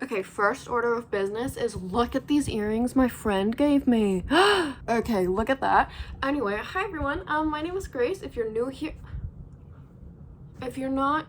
Okay, first order of business is look at these earrings my friend gave me. Okay, look at that. Anyway, hi everyone. My name is Grace. If you're new here, if you're not,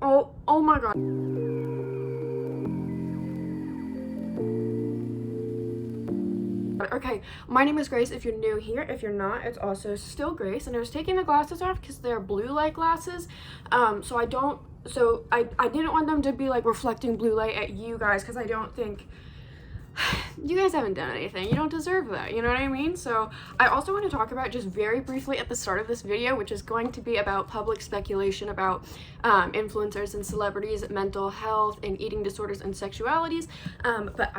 oh my god. Okay, my name is Grace if you're new here. If you're not, it's also still Grace. And I was taking the glasses off because they're blue light glasses. So I didn't want them to be like reflecting blue light at you guys because I don't think you guys haven't done anything. You don't deserve that, you know what I mean? So I also want to talk about just very briefly at the start of this video, which is going to be about public speculation about influencers and celebrities, mental health and eating disorders and sexualities. But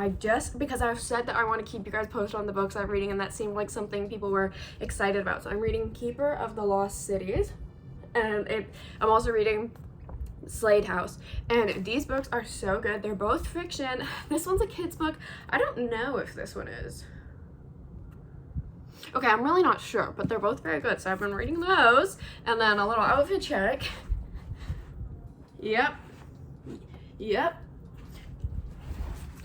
because I've said that I want to keep you guys posted on the books I'm reading, and that seemed like something people were excited about. So I'm reading Keeper of the Lost Cities, and I'm also reading Slade House, and these books are so good. They're both fiction. This one's a kid's book. I don't know if this one is. Okay, I'm really not sure, but they're both very good. So I've been reading those, and then a little outfit check. Yep.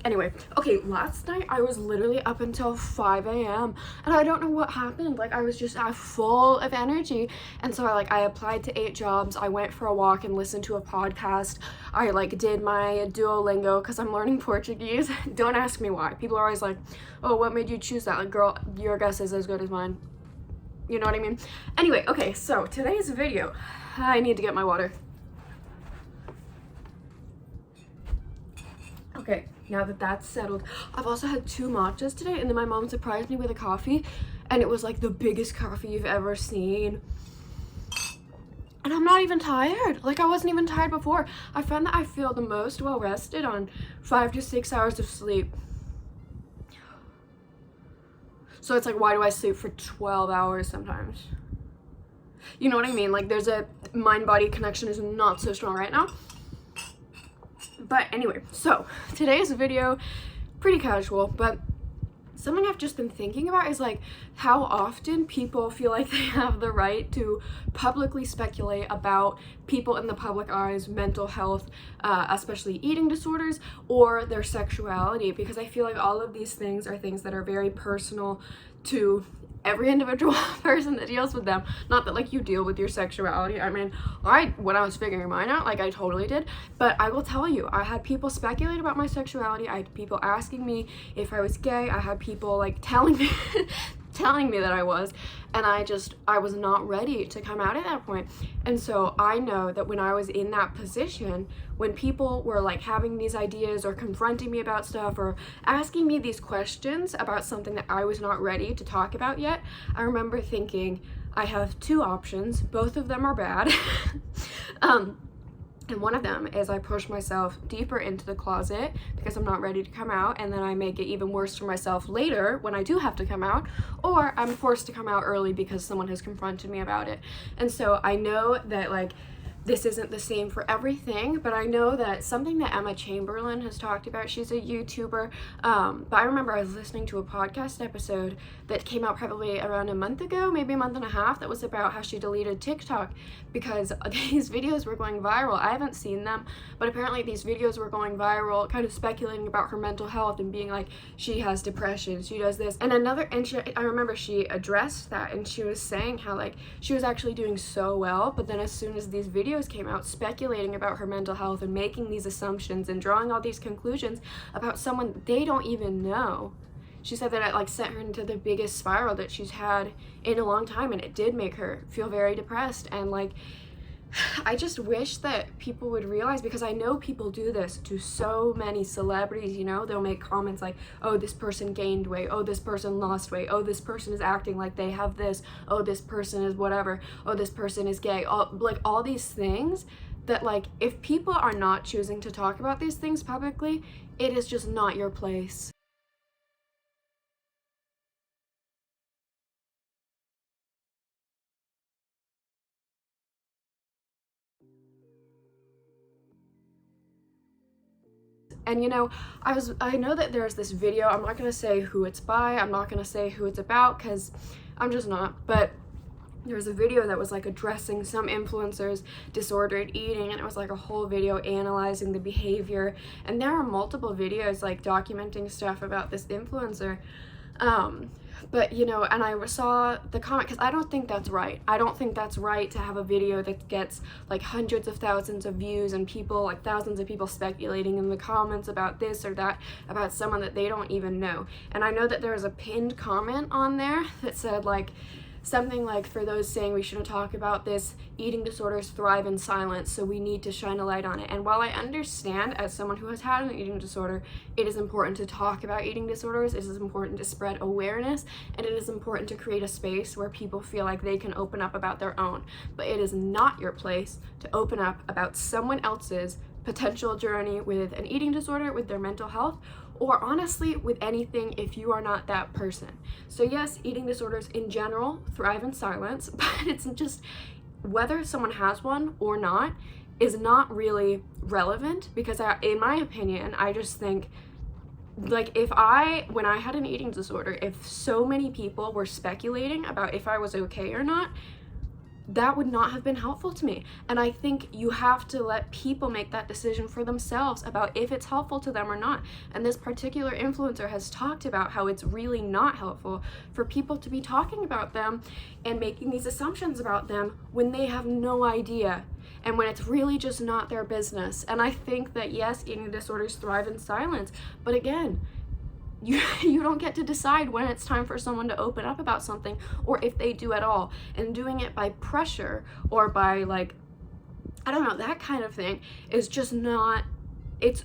Anyway, okay, last night I was literally up until 5 a.m. and I don't know what happened. Like, I was just full of energy, and so I applied to 8 jobs. I went for a walk and listened to a podcast. I did my Duolingo because I'm learning Portuguese. Don't ask me why. People are always like, oh, what made you choose that? Like, girl, your guess is as good as mine. You know what I mean? Anyway, okay, so today's video, I need to get my water. Okay, now that that's settled, I've also had 2 matchas today, and then my mom surprised me with a coffee, and it was like the biggest coffee you've ever seen. And I'm not even tired. Like, I wasn't even tired before. I find that I feel the most well rested on 5 to 6 hours of sleep. So it's like, why do I sleep for 12 hours sometimes? You know what I mean? Like, there's a mind-body connection is not so strong right now. But anyway, so today's video, pretty casual, but something I've just been thinking about is like how often people feel like they have the right to publicly speculate about people in the public eye's mental health, especially eating disorders or their sexuality, because I feel like all of these things are things that are very personal to every individual person that deals with them. Not that like you deal with your sexuality. I mean, when I was figuring mine out, like I totally did, but I will tell you, I had people speculate about my sexuality. I had people asking me if I was gay. I had people like telling me telling me that I was, and I was not ready to come out at that point. And so I know that when I was in that position, when people were like having these ideas or confronting me about stuff or asking me these questions about something that I was not ready to talk about yet, I remember thinking, I have 2 options, both of them are bad. And one of them is I push myself deeper into the closet because I'm not ready to come out, and then I make it even worse for myself later when I do have to come out, or I'm forced to come out early because someone has confronted me about it. And so I know that like this isn't the same for everything, but I know that something that Emma Chamberlain has talked about, she's a YouTuber, but I remember I was listening to a podcast episode that came out probably around a month ago, maybe a month and a half, that was about how she deleted TikTok because these videos were going viral. I haven't seen them, but apparently these videos were going viral, kind of speculating about her mental health and being like, she has depression, she does this. And I remember she addressed that, and she was saying how like she was actually doing so well, but then as soon as these videos came out speculating about her mental health and making these assumptions and drawing all these conclusions about someone they don't even know, she said that it like sent her into the biggest spiral that she's had in a long time, and it did make her feel very depressed. And like, I just wish that people would realize, because I know people do this to so many celebrities, you know, they'll make comments like, oh, this person gained weight, oh, this person lost weight, oh, this person is acting like they have this, oh, this person is whatever, oh, this person is gay, all these things that like, if people are not choosing to talk about these things publicly, it is just not your place. And you know, I know that there's this video, I'm not gonna say who it's by, I'm not gonna say who it's about, because I'm just not, but there was a video that was like addressing some influencers' disordered eating, and it was like a whole video analyzing the behavior, and there are multiple videos like documenting stuff about this influencer. But you know, and I saw the comment, because I don't think that's right. I don't think that's right to have a video that gets like hundreds of thousands of views and people, like thousands of people speculating in the comments about this or that, about someone that they don't even know. And I know that there was a pinned comment on there that said like something like, for those saying we shouldn't talk about this, eating disorders thrive in silence, so we need to shine a light on it. And while I understand, as someone who has had an eating disorder, it is important to talk about eating disorders, it is important to spread awareness, and it is important to create a space where people feel like they can open up about their own. But it is not your place to open up about someone else's potential journey with an eating disorder, with their mental health, or honestly with anything if you are not that person. So yes, eating disorders in general thrive in silence, but it's just, whether someone has one or not is not really relevant, because in my opinion, I just think, like, when I had an eating disorder, if so many people were speculating about if I was okay or not, that would not have been helpful to me. And I think you have to let people make that decision for themselves about if it's helpful to them or not. And this particular influencer has talked about how it's really not helpful for people to be talking about them and making these assumptions about them when they have no idea, and when it's really just not their business. And I think that yes, eating disorders thrive in silence, but again, you don't get to decide when it's time for someone to open up about something, or if they do at all. And doing it by pressure or by, like, I don't know, that kind of thing is just not,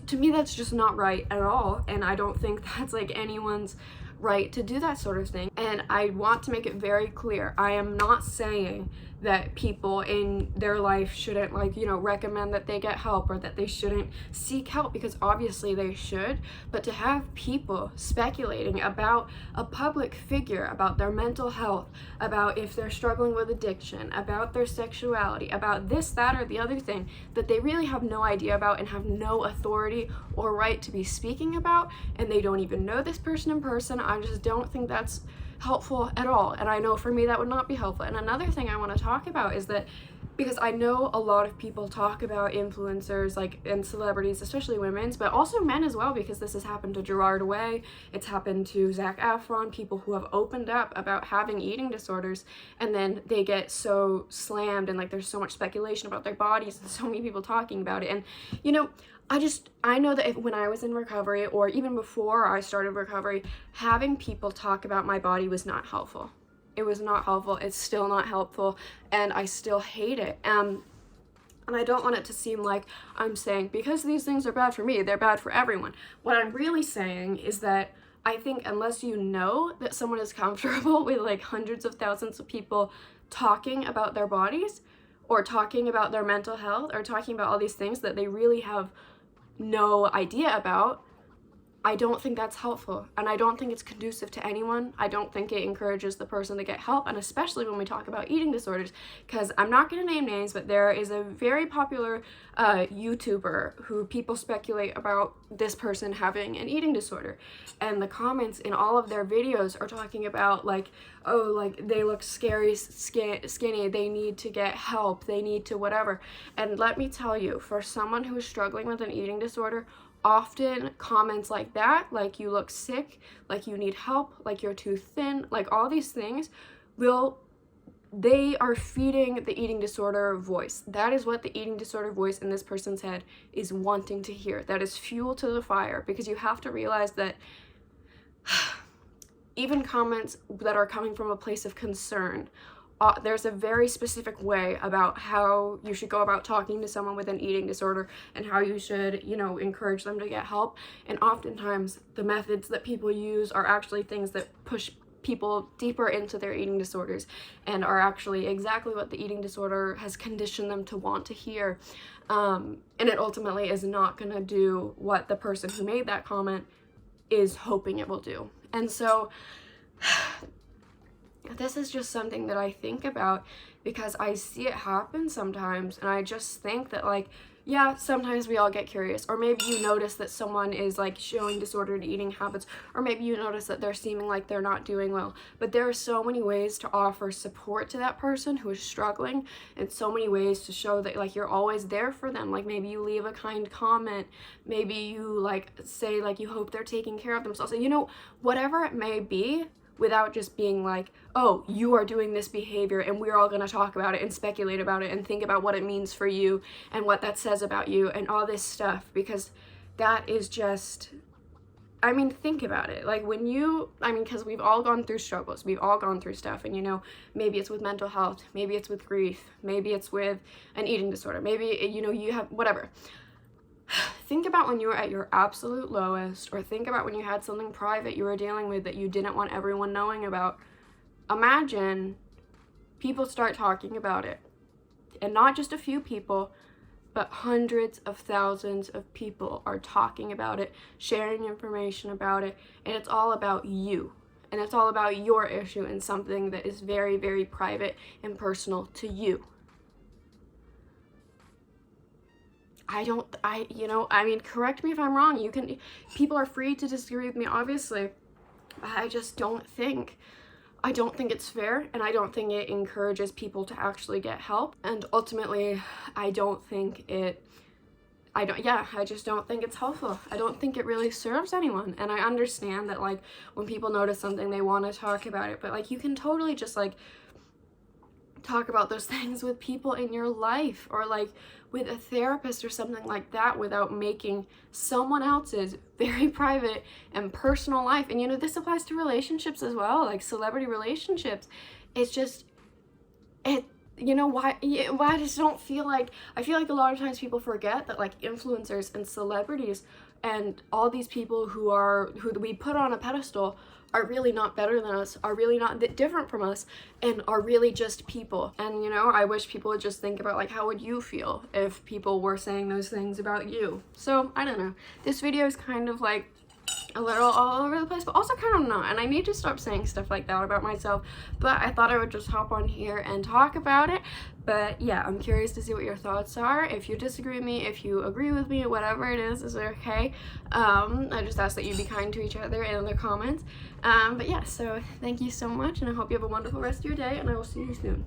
to me that's just not right at all. And I don't think that's like anyone's right to do that sort of thing. And I want to make it very clear, I am not saying that people in their life shouldn't, like, you know, recommend that they get help, or that they shouldn't seek help, because obviously they should. But to have people speculating about a public figure, about their mental health, about if they're struggling with addiction, about their sexuality, about this, that, or the other thing that they really have no idea about and have no authority or right to be speaking about, and they don't even know this person in person, I just don't think that's helpful at all. And I know for me that would not be helpful. And another thing I want to talk about is that, because I know a lot of people talk about influencers, like, and celebrities, especially women's, but also men as well, because this has happened to Gerard Way, it's happened to Zac Efron, people who have opened up about having eating disorders, and then they get so slammed, and like there's so much speculation about their bodies and so many people talking about it. And you know, I know that when I was in recovery, or even before I started recovery, having people talk about my body was not helpful. It was not helpful. It's still not helpful, and I still hate it. And I don't want it to seem like I'm saying, because these things are bad for me, they're bad for everyone. What I'm really saying is that I think unless you know that someone is comfortable with like hundreds of thousands of people talking about their bodies, or talking about their mental health, or talking about all these things that they really have no idea about, I don't think that's helpful, and I don't think it's conducive to anyone. I don't think it encourages the person to get help, and especially when we talk about eating disorders, because I'm not going to name names, but there is a very popular YouTuber who people speculate about this person having an eating disorder, and the comments in all of their videos are talking about like, oh, like they look scary, skinny, they need to get help, they need to whatever. And let me tell you, for someone who is struggling with an eating disorder, often comments like that, like you look sick, like you need help, like you're too thin, like all these things, they are feeding the eating disorder voice. That is what the eating disorder voice in this person's head is wanting to hear. That is fuel to the fire, because you have to realize that even comments that are coming from a place of concern, there's a very specific way about how you should go about talking to someone with an eating disorder, and how you should, you know, encourage them to get help. And oftentimes the methods that people use are actually things that push people deeper into their eating disorders, and are actually exactly what the eating disorder has conditioned them to want to hear. And it ultimately is not going to do what the person who made that comment is hoping it will do. And so this is just something that I think about, because I see it happen sometimes, and I just think that, like, yeah, sometimes we all get curious, or maybe you notice that someone is like showing disordered eating habits, or maybe you notice that they're seeming like they're not doing well. But there are so many ways to offer support to that person who is struggling, and so many ways to show that like you're always there for them. Like maybe you leave a kind comment, maybe you like say like you hope they're taking care of themselves, and you know, whatever it may be, without just being like, oh, you are doing this behavior and we're all going to talk about it and speculate about it and think about what it means for you and what that says about you and all this stuff, because that is just, I mean, think about it. Like when you, I mean, because we've all gone through struggles, we've all gone through stuff, and you know, maybe it's with mental health, maybe it's with grief, maybe it's with an eating disorder, maybe, you know, you have whatever. Think about when you were at your absolute lowest, or think about when you had something private you were dealing with that you didn't want everyone knowing about. Imagine people start talking about it, and not just a few people, but hundreds of thousands of people are talking about it, sharing information about it, and it's all about you, and it's all about your issue and something that is very, very private and personal to you. I mean, correct me if I'm wrong. People are free to disagree with me, obviously. I don't think it's fair, and I don't think it encourages people to actually get help. And ultimately, I just don't think it's helpful. I don't think it really serves anyone. And I understand that, like, when people notice something, they want to talk about it. But, like, you can totally just, like, talk about those things with people in your life, or like with a therapist or something like that, without making someone else's very private and personal life. And you know, this applies to relationships as well, like celebrity relationships. It's just, you know, why I just don't feel like, I feel like a lot of times people forget that like influencers and celebrities and all these people who we put on a pedestal are really not better than us, are really not that different from us, and are really just people. And you know, I wish people would just think about like, how would you feel if people were saying those things about you? So I don't know, this video is kind of like a little all over the place, but also kind of not, and I need to stop saying stuff like that about myself, but I thought I would just hop on here and talk about it. But yeah, I'm curious to see what your thoughts are. If you disagree with me, if you agree with me, whatever it is okay. I just ask that you be kind to each other in the comments. But yeah, so thank you so much, and I hope you have a wonderful rest of your day, and I will see you soon.